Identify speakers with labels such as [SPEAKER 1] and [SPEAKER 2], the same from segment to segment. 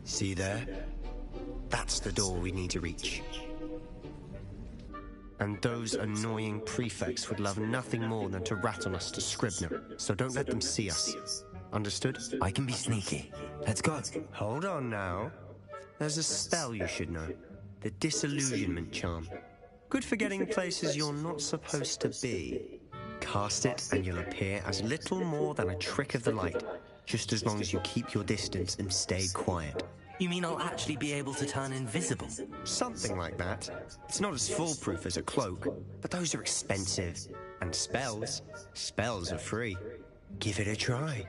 [SPEAKER 1] See there? That's the door we need to reach. And those annoying prefects would love nothing more than to rat on us to Scribner, so don't let them see us. Understood?
[SPEAKER 2] I can be sneaky. Let's go.
[SPEAKER 1] Hold on now. There's a spell you should know. The Disillusionment Charm. Good for getting places you're not supposed to be. Cast it and you'll appear as little more than a trick of the light, just as long as you keep your distance and stay quiet.
[SPEAKER 2] You mean I'll actually be able to turn invisible?
[SPEAKER 1] Something like that. It's not as foolproof as a cloak, but those are expensive. And spells are free. Give it a try.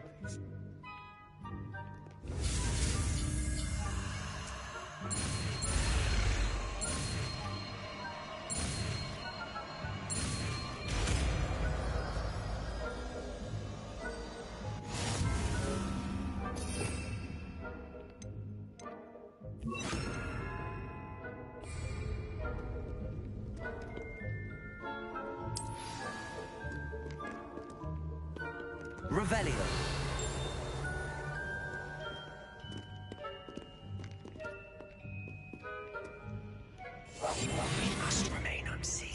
[SPEAKER 2] Revelio.
[SPEAKER 1] We must remain unseen.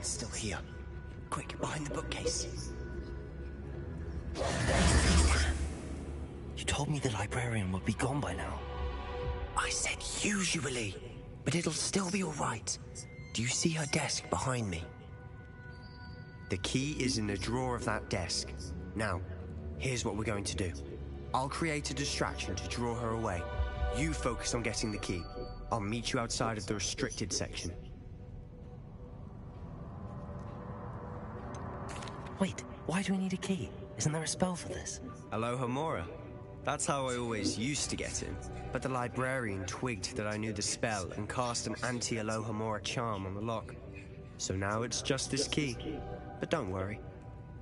[SPEAKER 1] Still here. Quick, behind the bookcase.
[SPEAKER 2] You told me the librarian would be gone by now.
[SPEAKER 1] I said usually, but it'll still be all right. Do you see her desk behind me? The key is in the drawer of that desk. Now, here's what we're going to do. I'll create a distraction to draw her away. You focus on getting the key. I'll meet you outside of the restricted section.
[SPEAKER 2] Wait, why do we need a key? Isn't there a spell for this?
[SPEAKER 1] Alohomora. That's how I always used to get in. But the librarian twigged that I knew the spell and cast an anti-Alohomora charm on the lock. So now it's just this key. But don't worry.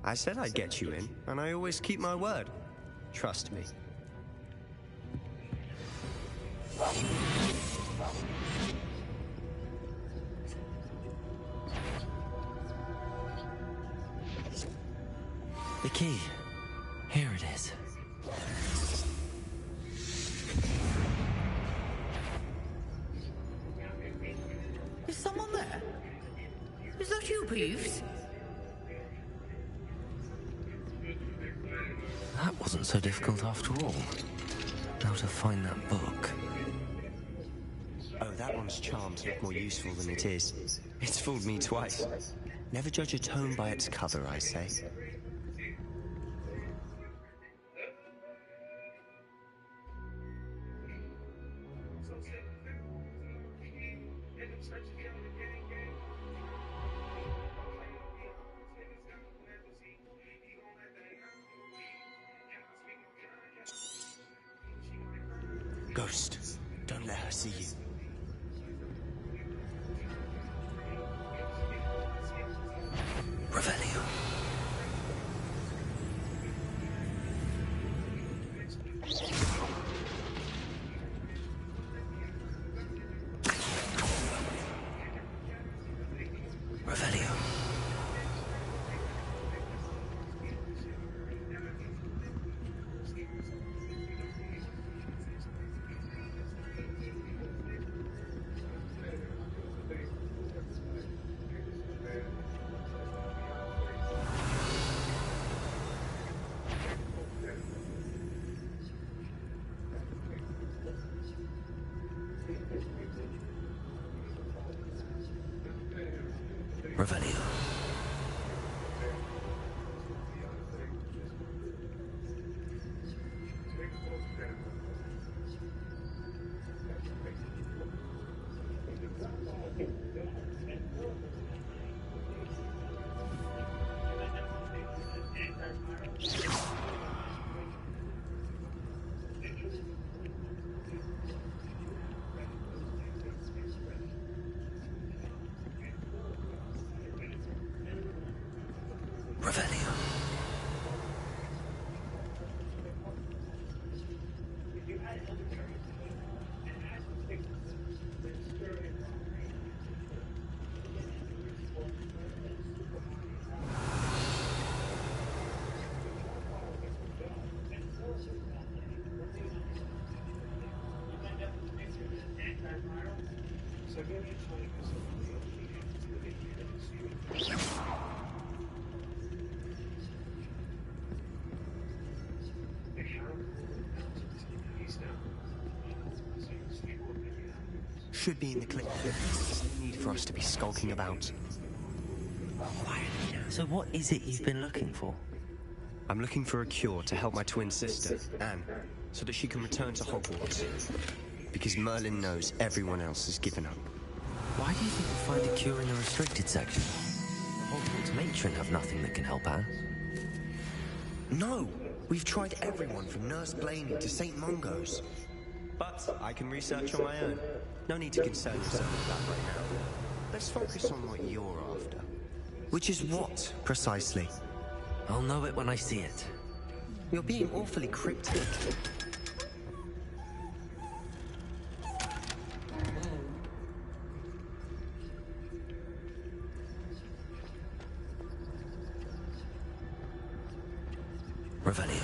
[SPEAKER 1] I said I'd get you in, and I always keep my word. Trust me.
[SPEAKER 2] The key. Here it is.
[SPEAKER 3] Is someone there? Is that you, Peeves?
[SPEAKER 2] That wasn't so difficult after all. Now to find that book.
[SPEAKER 1] Oh, that one's charms look more useful than it is. It's fooled me twice. Never judge a tome by its cover, I say. Ghost, don't let her see you.
[SPEAKER 2] Revelio. Revelio. Revelio.
[SPEAKER 1] Should be in the clip. There's no need for us to be skulking about.
[SPEAKER 2] So what is it you've been looking for?
[SPEAKER 1] I'm looking for a cure to help my twin sister, Anne, so that she can return to Hogwarts. Because Merlin knows everyone else has given up.
[SPEAKER 2] Why do you think we'll find a cure in the restricted section? The Hogwarts matron have nothing that can help Anne.
[SPEAKER 1] No! We've tried everyone from Nurse Blaney to St. Mungo's. But I can research on my own. No need to concern yourself with that right now. Let's focus on what you're after. Which is what, precisely?
[SPEAKER 2] I'll know it when I see it.
[SPEAKER 1] You're being awfully cryptic.
[SPEAKER 2] Revelio.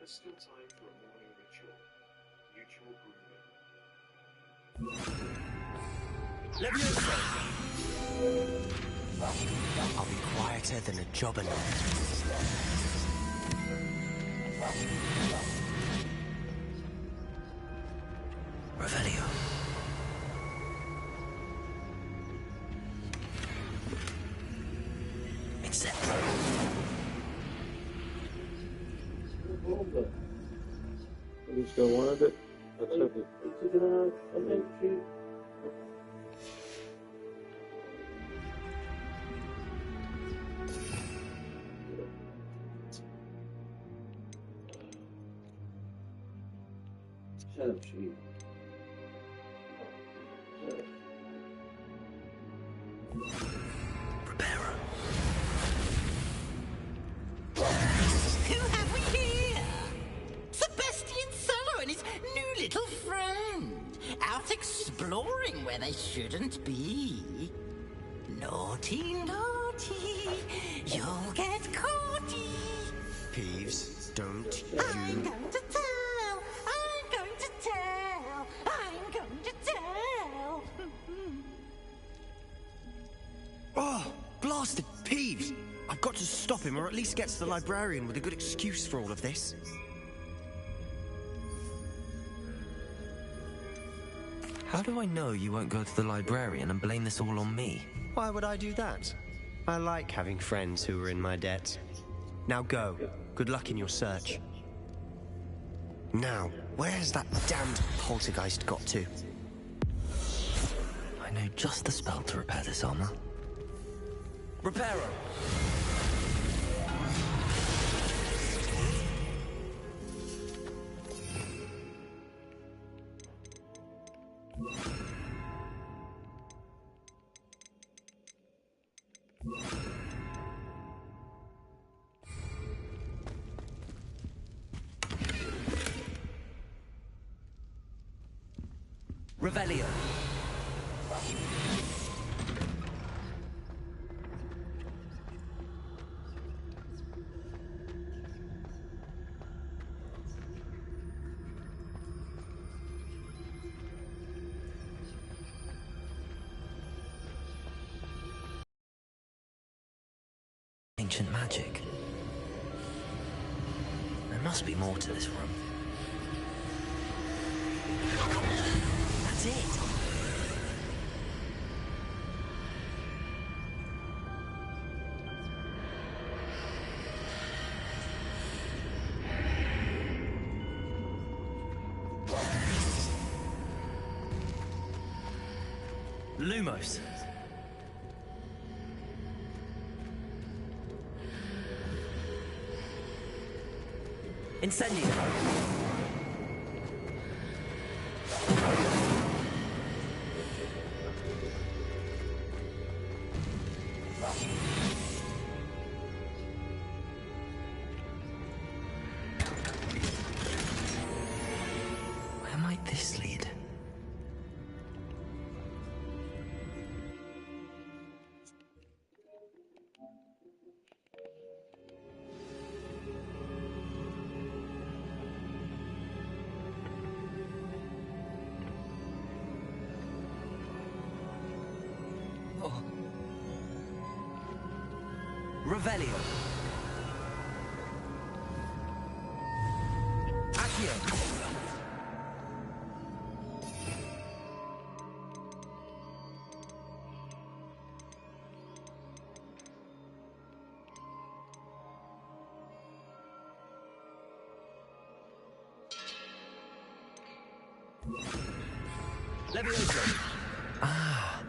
[SPEAKER 4] Still time for a morning ritual. Mutual grooming.
[SPEAKER 1] I'll be quieter than a jobberknoll.
[SPEAKER 2] Revelio.
[SPEAKER 5] We still wanted it. I took it. Shut up, she.
[SPEAKER 3] Exploring where they shouldn't be. Naughty, naughty, you'll get caughty.
[SPEAKER 1] Peeves, don't
[SPEAKER 3] I'm
[SPEAKER 1] you...
[SPEAKER 3] going to tell, I'm going to tell, I'm going to tell.
[SPEAKER 1] Oh, blasted Peeves! I've got to stop him, or at least get to the librarian with a good excuse for all of this.
[SPEAKER 2] How do I know you won't go to the librarian and blame this all on me?
[SPEAKER 1] Why would I do that? I like having friends who are in my debt. Now go. Good luck in your search. Now, where has that damned poltergeist got to?
[SPEAKER 2] I know just the spell to repair this armor. Reparo! Revelio. Ancient magic. There must be more to this room. That's it. Lumos. Incendio. this lead?
[SPEAKER 1] Revelio. Accio. Levioso.
[SPEAKER 2] Ah,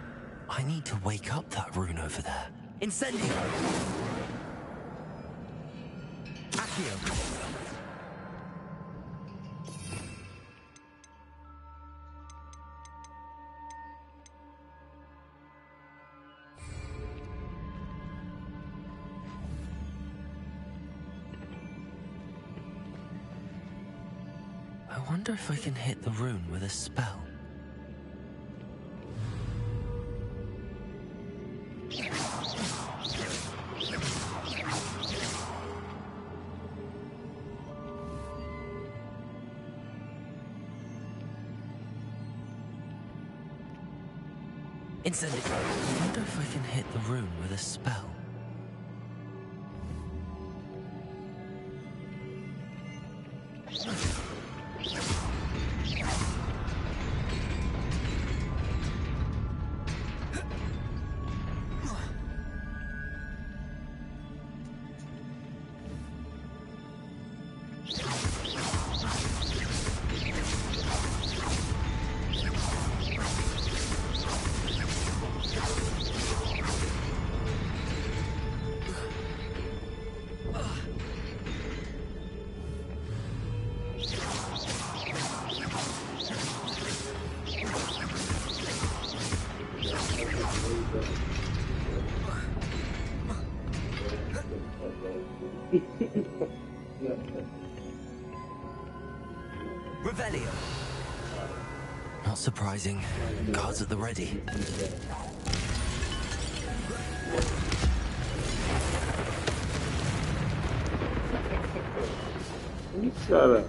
[SPEAKER 2] I need to wake up that rune over there.
[SPEAKER 1] Incendio. Accio.
[SPEAKER 2] I wonder if I can hit the rune with a spell.
[SPEAKER 1] Incendio.
[SPEAKER 2] I wonder if I can hit the rune with a spell.
[SPEAKER 1] Revelio.
[SPEAKER 2] Not surprising. Guards at the ready.
[SPEAKER 5] Shut up.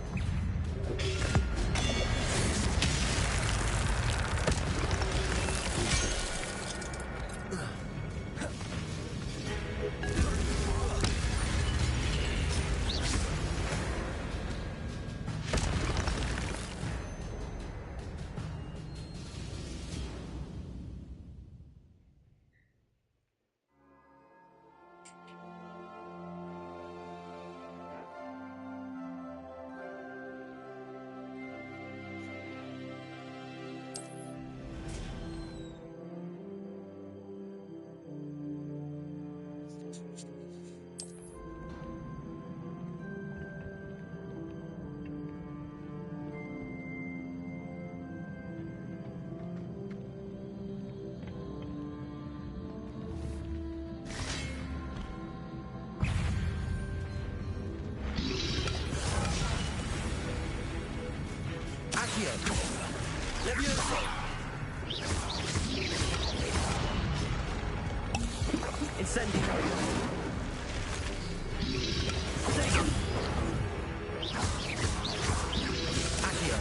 [SPEAKER 1] Accio. Levioso. Incendio. Accio.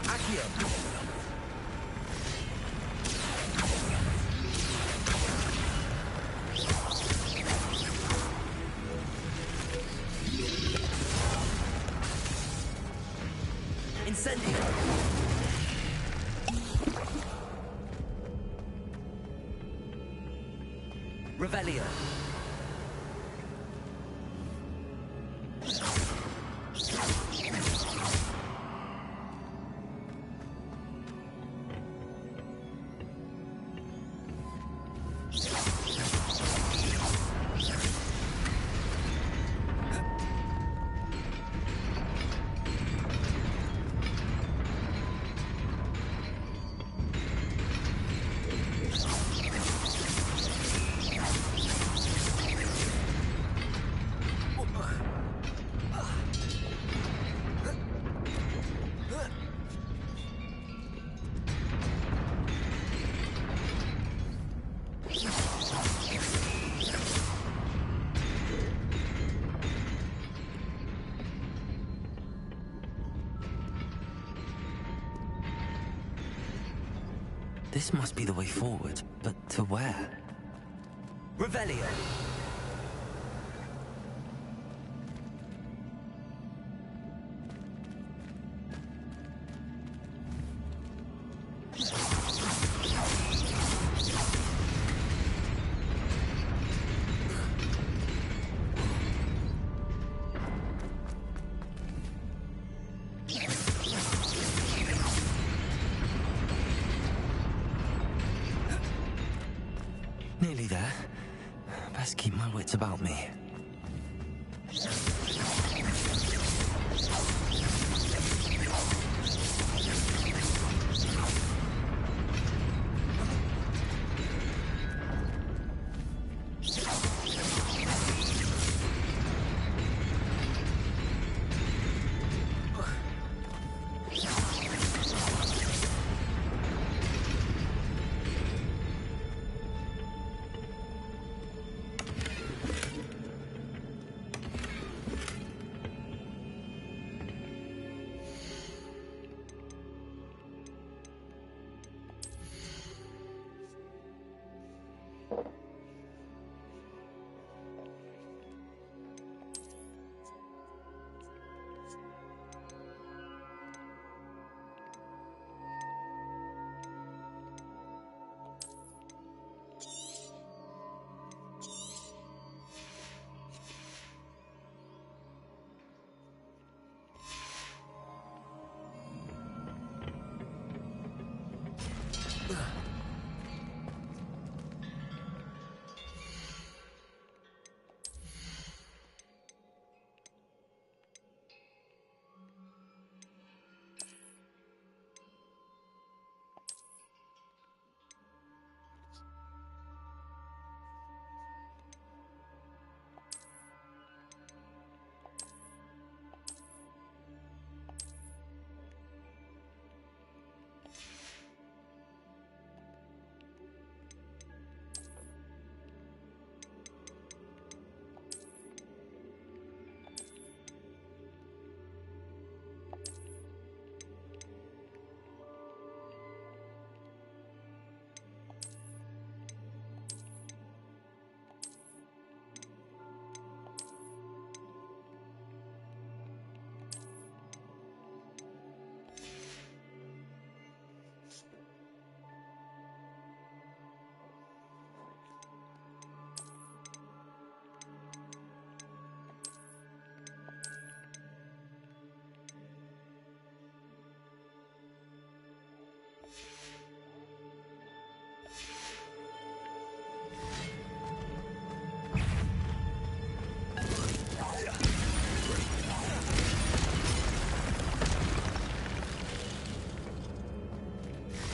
[SPEAKER 1] Accio. Incendio. Revelio.
[SPEAKER 2] This must be the way forward, but to where? Revelio! Nearly there. Best keep my wits about me.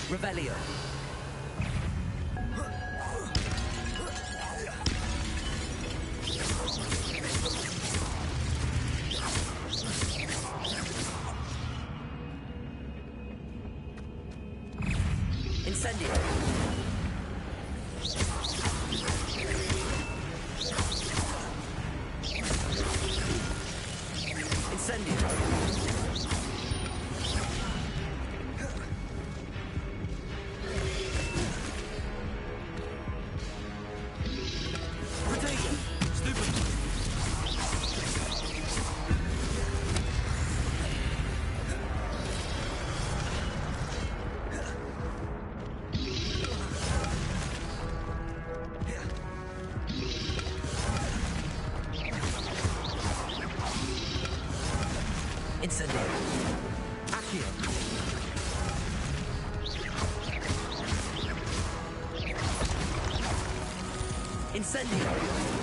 [SPEAKER 2] Revelio. Incendio. Incendio. Incendio. Accio. Incendio.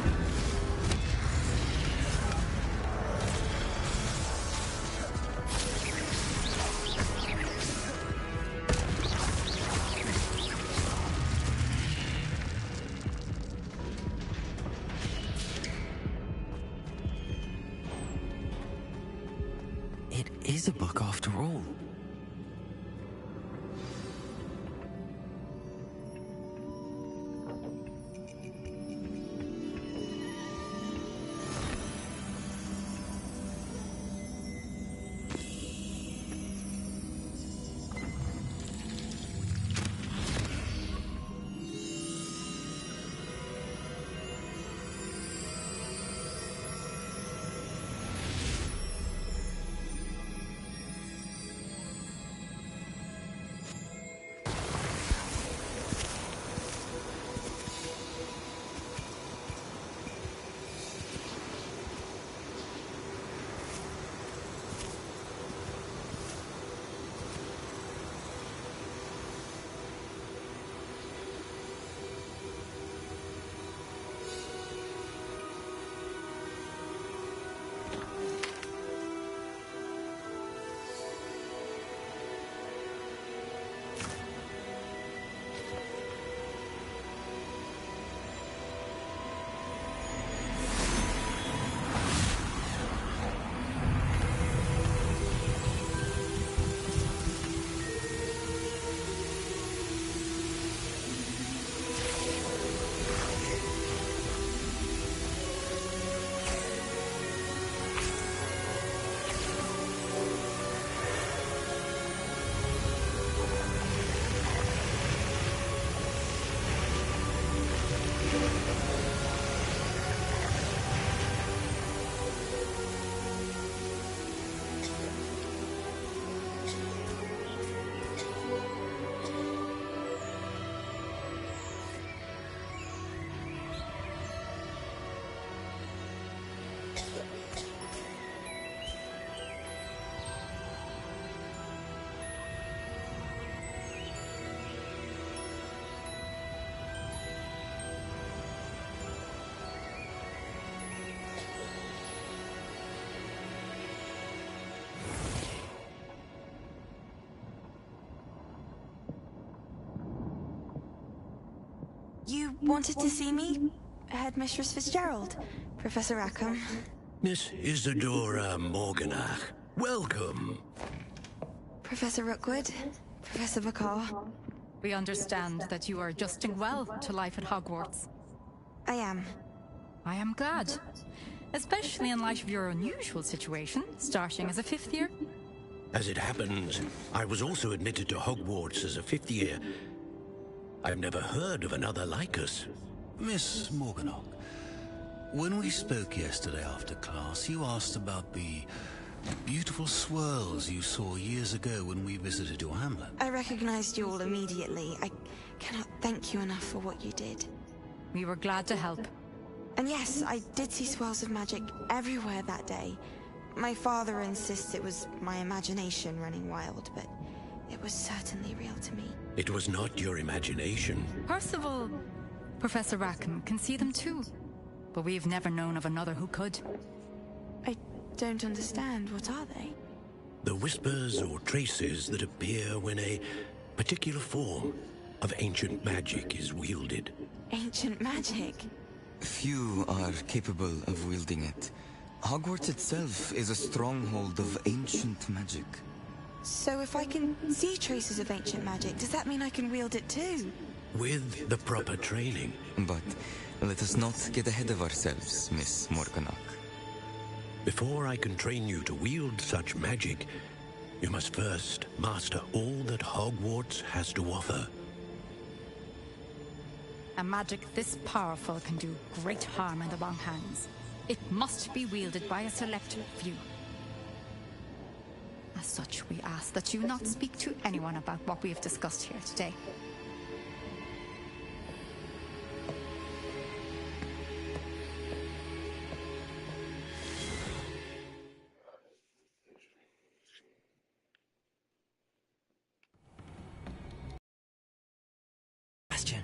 [SPEAKER 2] It is a book after all.
[SPEAKER 6] You wanted to see me? Headmistress Fitzgerald? Professor Rackham?
[SPEAKER 7] Miss Isadora Morganach, welcome.
[SPEAKER 6] Professor Rookwood? Professor Bakar?
[SPEAKER 8] We understand that you are adjusting well to life at Hogwarts.
[SPEAKER 6] I am.
[SPEAKER 8] I am glad. Especially in light of your unusual situation, starting as a 5th year.
[SPEAKER 7] As it happens, I was also admitted to Hogwarts as a 5th year. I've never heard of another like us.
[SPEAKER 9] Miss Morganach, when we spoke yesterday after class, you asked about the beautiful swirls you saw years ago when we visited your hamlet.
[SPEAKER 6] I recognized you all immediately. I cannot thank you enough for what you did.
[SPEAKER 8] We were glad to help.
[SPEAKER 6] And yes, I did see swirls of magic everywhere that day. My father insists it was my imagination running wild, but it was certainly real to me.
[SPEAKER 7] It was not your imagination.
[SPEAKER 8] Percival, Professor Rackham can see them too. But we've never known of another who could.
[SPEAKER 6] I don't understand. What are they?
[SPEAKER 7] The whispers or traces that appear when a particular form of ancient magic is wielded.
[SPEAKER 6] Ancient magic?
[SPEAKER 10] Few are capable of wielding it. Hogwarts itself is a stronghold of ancient magic.
[SPEAKER 6] So if I can see traces of ancient magic, does that mean I can wield it too?
[SPEAKER 7] With the proper training.
[SPEAKER 10] But let us not get ahead of ourselves, Miss Morganach.
[SPEAKER 7] Before I can train you to wield such magic, you must first master all that Hogwarts has to offer.
[SPEAKER 8] A magic this powerful can do great harm in the wrong hands. It must be wielded by a select few. As such, we ask that you not speak to anyone about what we have discussed here today.
[SPEAKER 2] Bastion.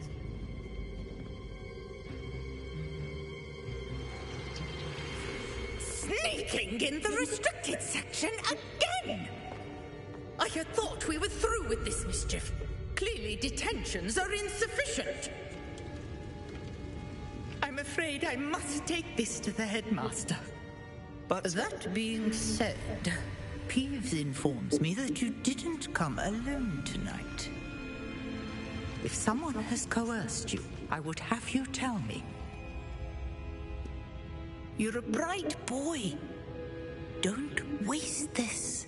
[SPEAKER 3] Sneaking in the restricted section again! I had thought we were through with this mischief. Clearly detentions are insufficient. I'm afraid I must take this to the headmaster.
[SPEAKER 11] But that being said, Peeves informs me that you didn't come alone tonight. If someone has coerced you, I would have you tell me. You're a bright boy. Don't waste this.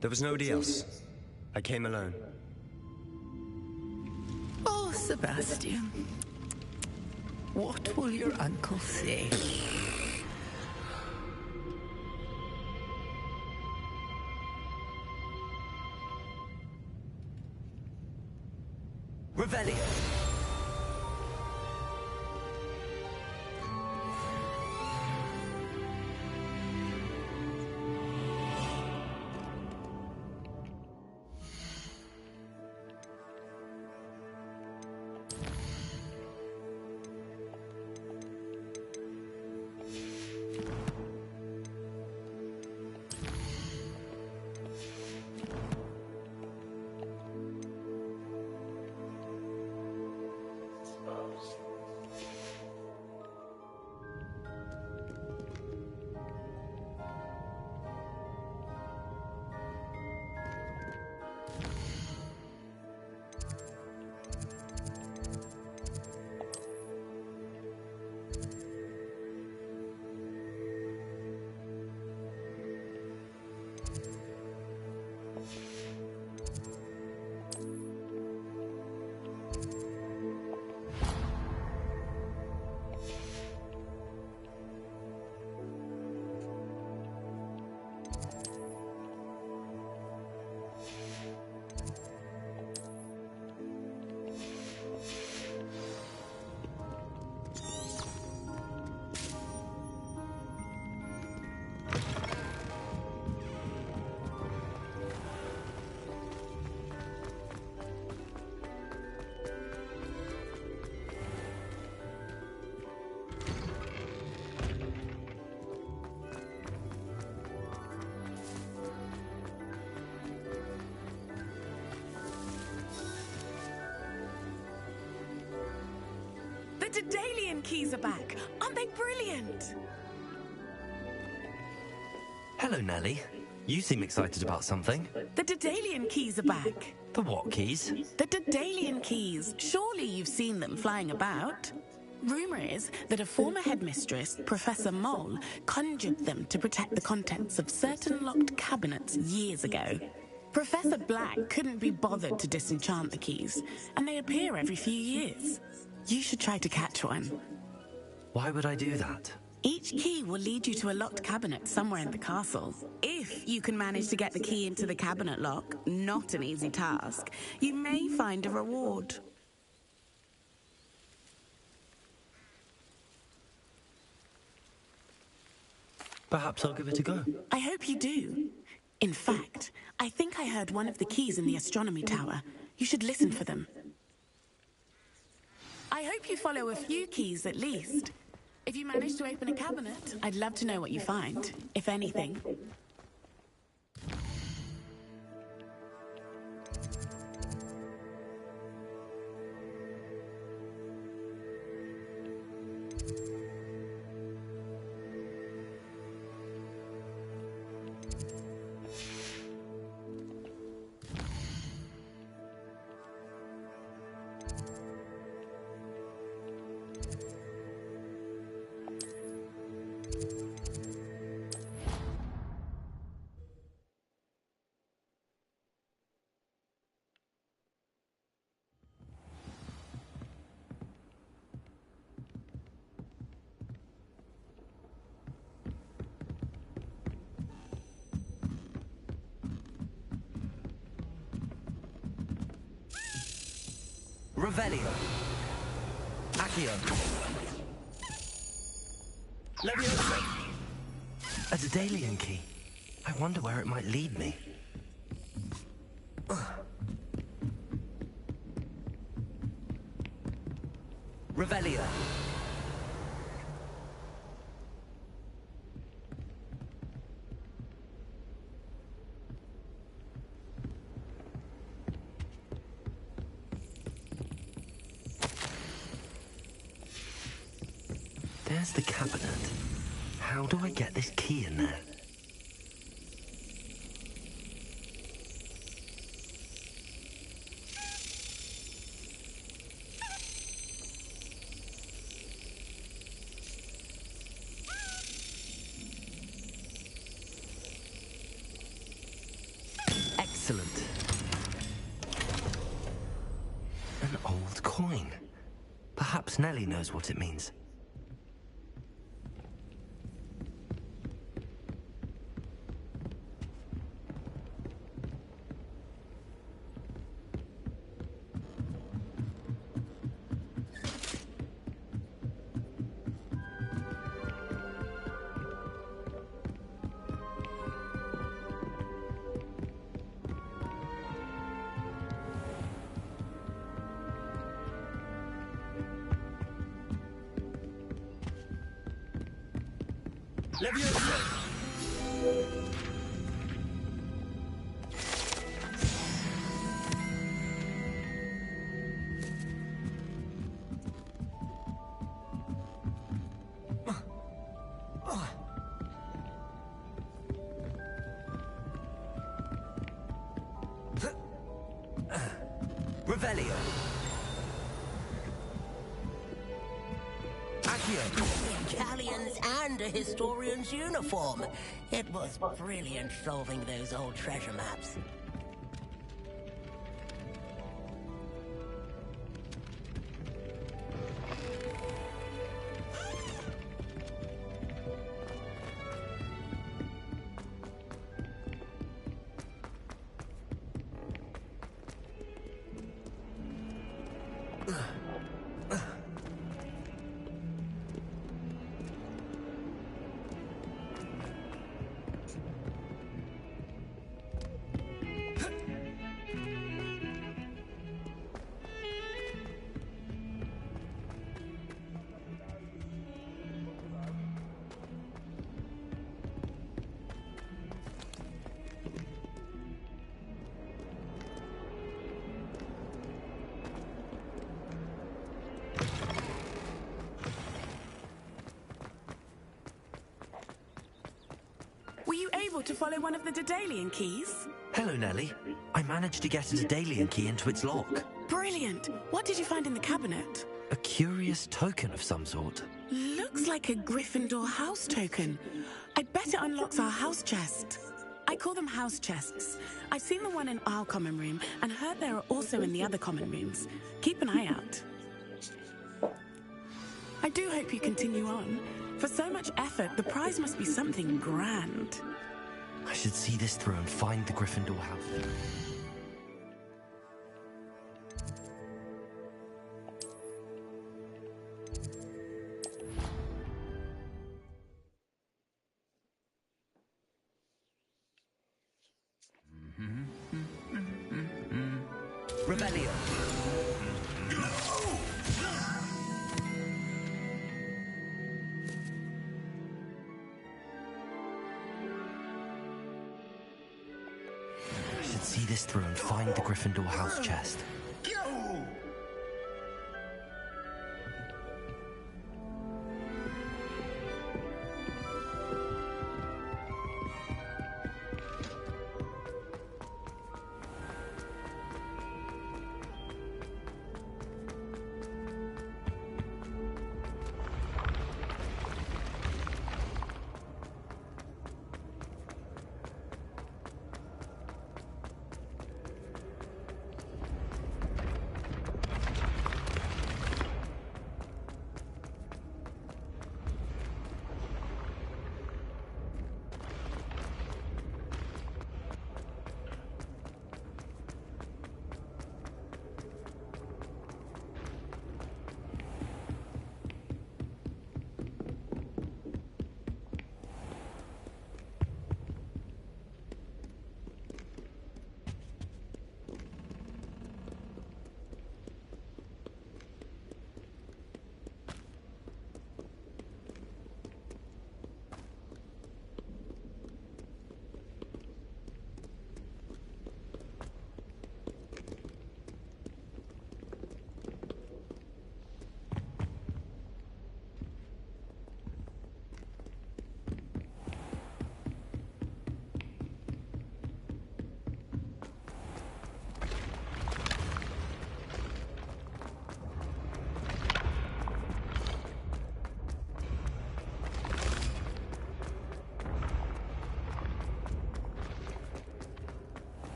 [SPEAKER 1] There was nobody else. I came alone.
[SPEAKER 11] Oh, Sebastian. What will your uncle say?
[SPEAKER 2] Revelio.
[SPEAKER 12] Daedalian keys are back. Aren't they brilliant?
[SPEAKER 2] Hello, Nellie. You seem excited about something.
[SPEAKER 12] The Daedalian keys are back.
[SPEAKER 2] The what keys?
[SPEAKER 12] The Daedalian keys. Surely you've seen them flying about. Rumour is that a former headmistress, Professor Mole, conjured them to protect the contents of certain locked cabinets years ago. Professor Black couldn't be bothered to disenchant the keys, and they appear every few years. You should try to catch one.
[SPEAKER 2] Why would I do that?
[SPEAKER 12] Each key will lead you to a locked cabinet somewhere in the castle. If you can manage to get the key into the cabinet lock, not an easy task, you may find a reward.
[SPEAKER 2] Perhaps I'll give it a go.
[SPEAKER 12] I hope you do. In fact, I think I heard one of the keys in the astronomy tower. You should listen for them. I hope you follow a few keys at least. If you manage to open a cabinet, I'd love to know what you find, if anything.
[SPEAKER 2] Revelio. Accio. Levioso. A Daedalian key. I wonder where it might lead me. Revelio. There's the cabinet. How do I get this key in there? Excellent. An old coin. Perhaps Nellie knows what it means. Levioso. Revelio.
[SPEAKER 13] Galleons and a historian's uniform. It was brilliant solving those old treasure maps.
[SPEAKER 12] sure to follow one of the Daedalian keys?
[SPEAKER 2] Hello, Nellie. I managed to get a Daedalian key into its lock.
[SPEAKER 12] Brilliant! What did you find in the cabinet?
[SPEAKER 2] A curious token of some sort.
[SPEAKER 12] Looks like a Gryffindor house token. I bet it unlocks our house chest. I call them house chests. I've seen the one in our common room and heard there are also in the other common rooms. Keep an eye out. I do hope you continue on. For so much effort, the prize must be something grand.
[SPEAKER 2] I should see this through and find the Gryffindor house.
[SPEAKER 1] Rebellion.
[SPEAKER 2] I should see this through and find the Gryffindor house chest.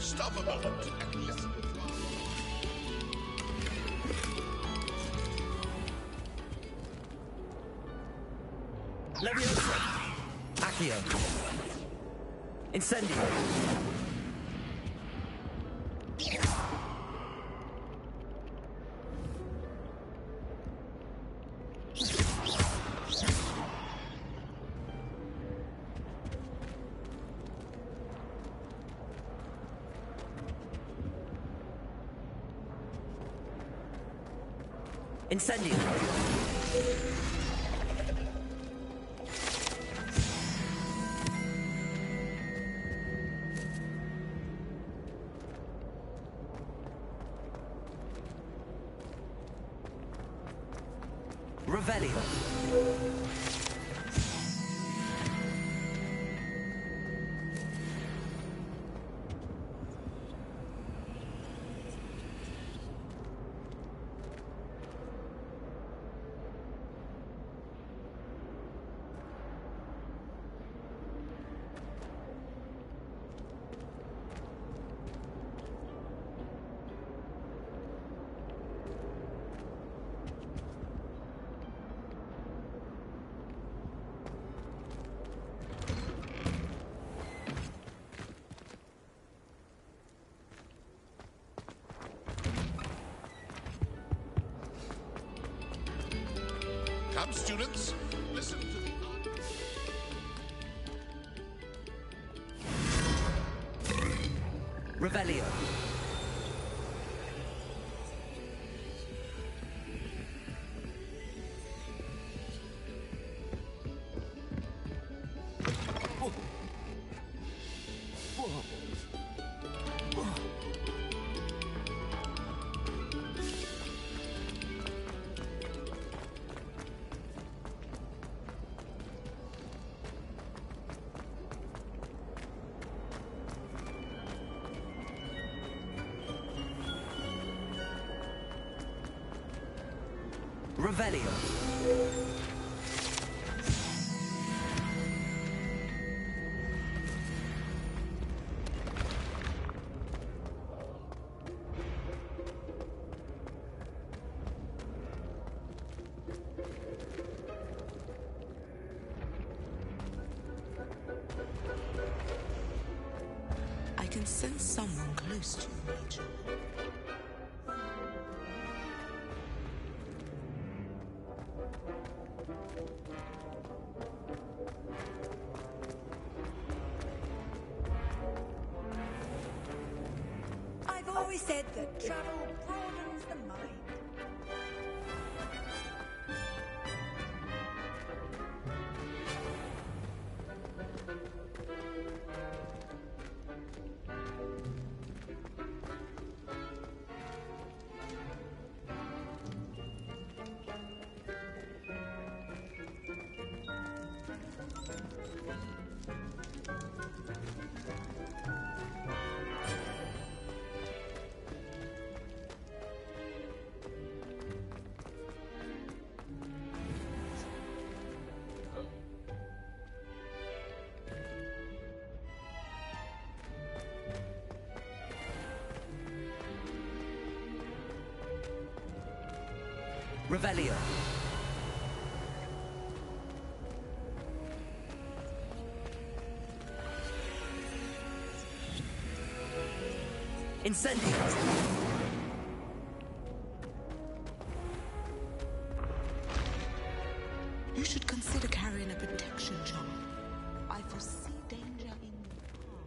[SPEAKER 14] Stop a moment and listen.
[SPEAKER 1] Leviosa. Accio. Incendio. Incendio. Revelio.
[SPEAKER 14] Come, students, listen to the...
[SPEAKER 1] Revelio.
[SPEAKER 2] Revelio.
[SPEAKER 11] I can sense someone close to you, Major.
[SPEAKER 3] I've always said that travel broadens the mind.
[SPEAKER 2] Revelio. Incendio.
[SPEAKER 11] You should consider carrying a protection charm. I foresee danger in your path.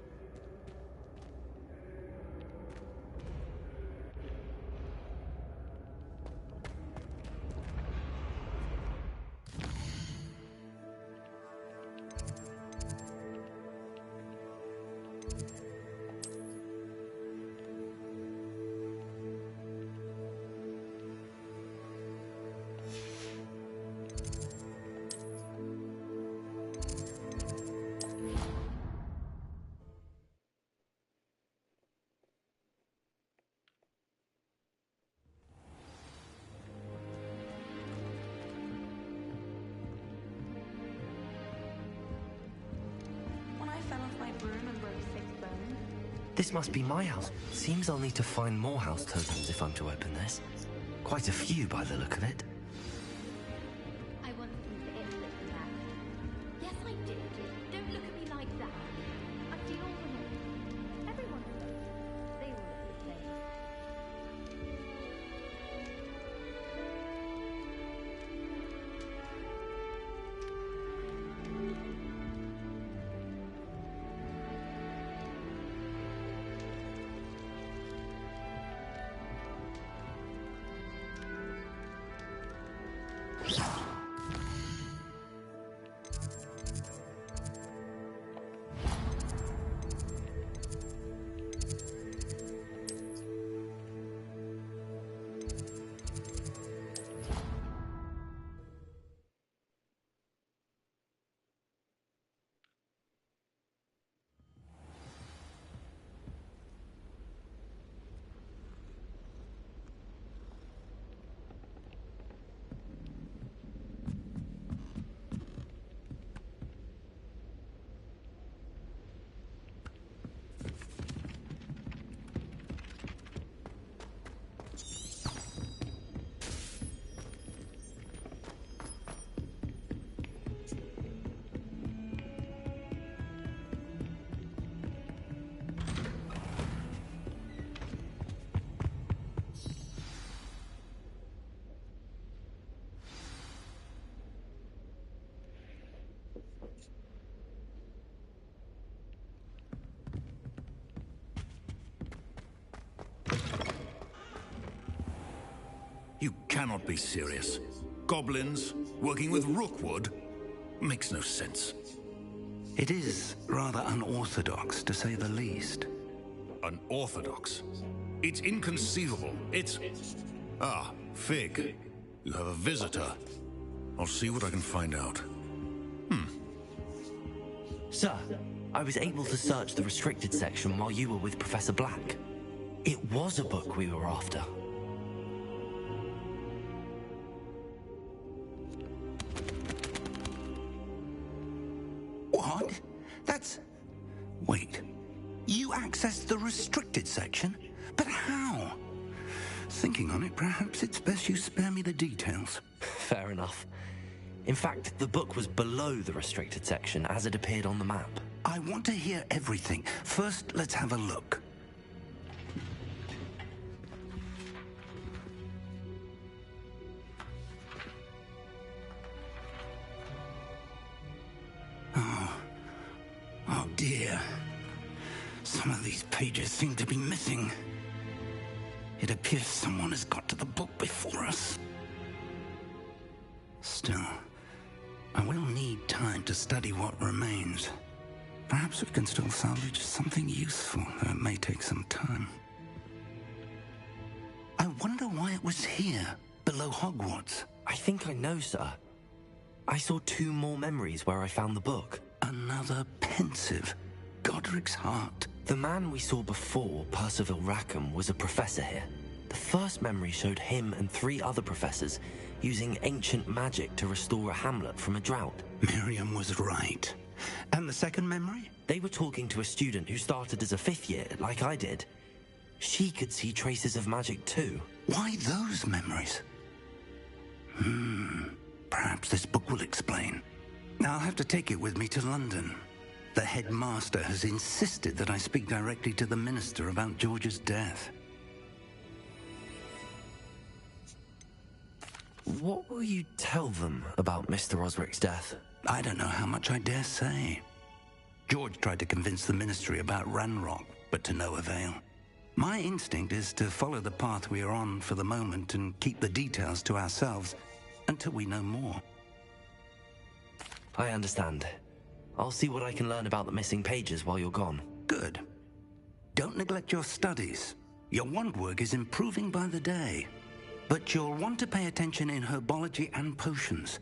[SPEAKER 6] When I fell off my broom and broke 6 bones.
[SPEAKER 2] This must be my house. Seems I'll need to find more house totems if I'm to open this. Quite a few by the look of it.
[SPEAKER 15] I once used it like that. Yes, I did. Don't look at me like that. I've seen all the men. Everyone does. They all look the same.
[SPEAKER 9] You cannot be serious. Goblins working with Rookwood? Makes no sense.
[SPEAKER 7] It is rather unorthodox, to say the least.
[SPEAKER 9] Unorthodox? It's inconceivable. It's... Ah, Fig. You have a visitor. I'll see what I can find out.
[SPEAKER 2] Sir, I was able to search the restricted section while you were with Professor Black. It was a book we were after.
[SPEAKER 9] accessed the restricted section? But how? Thinking on it, perhaps it's best you spare me the details.
[SPEAKER 2] Fair enough. In fact, the book was below the restricted section as it appeared on the map.
[SPEAKER 9] I want to hear everything. First, let's have a look. Oh dear. Some of these pages seem to be missing. It appears someone has got to the book before us. Still, I will need time to study what remains. Perhaps we can still salvage something useful, though it may take some time. I wonder why it was here, below Hogwarts.
[SPEAKER 2] I think I know, sir. I saw 2 more memories where I found the book.
[SPEAKER 9] Another pensive. Godric's heart.
[SPEAKER 2] The man we saw before, Percival Rackham, was a professor here. The first memory showed him and 3 other professors using ancient magic to restore a hamlet from a drought.
[SPEAKER 9] Miriam was right. And the second memory?
[SPEAKER 2] They were talking to a student who started as a 5th year, like I did. She could see traces of magic too.
[SPEAKER 9] Why those memories? Perhaps this book will explain. I'll have to take it with me to London. The headmaster has insisted that I speak directly to the minister about George's death.
[SPEAKER 2] What will you tell them about Mr. Osric's death?
[SPEAKER 9] I don't know how much I dare say. George tried to convince the ministry about Ranrock, but to no avail. My instinct is to follow the path we are on for the moment and keep the details to ourselves until we know more.
[SPEAKER 2] I understand. I'll see what I can learn about the missing pages while you're gone.
[SPEAKER 9] Good. Don't neglect your studies. Your wand work is improving by the day. But you'll want to pay attention in herbology and potions.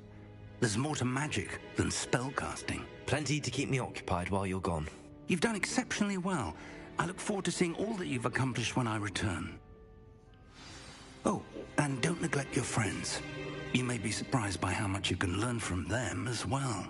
[SPEAKER 9] There's more to magic than spellcasting.
[SPEAKER 2] Plenty to keep me occupied while you're gone.
[SPEAKER 9] You've done exceptionally well. I look forward to seeing all that you've accomplished when I return. Oh, and don't neglect your friends. You may be surprised by how much you can learn from them as well.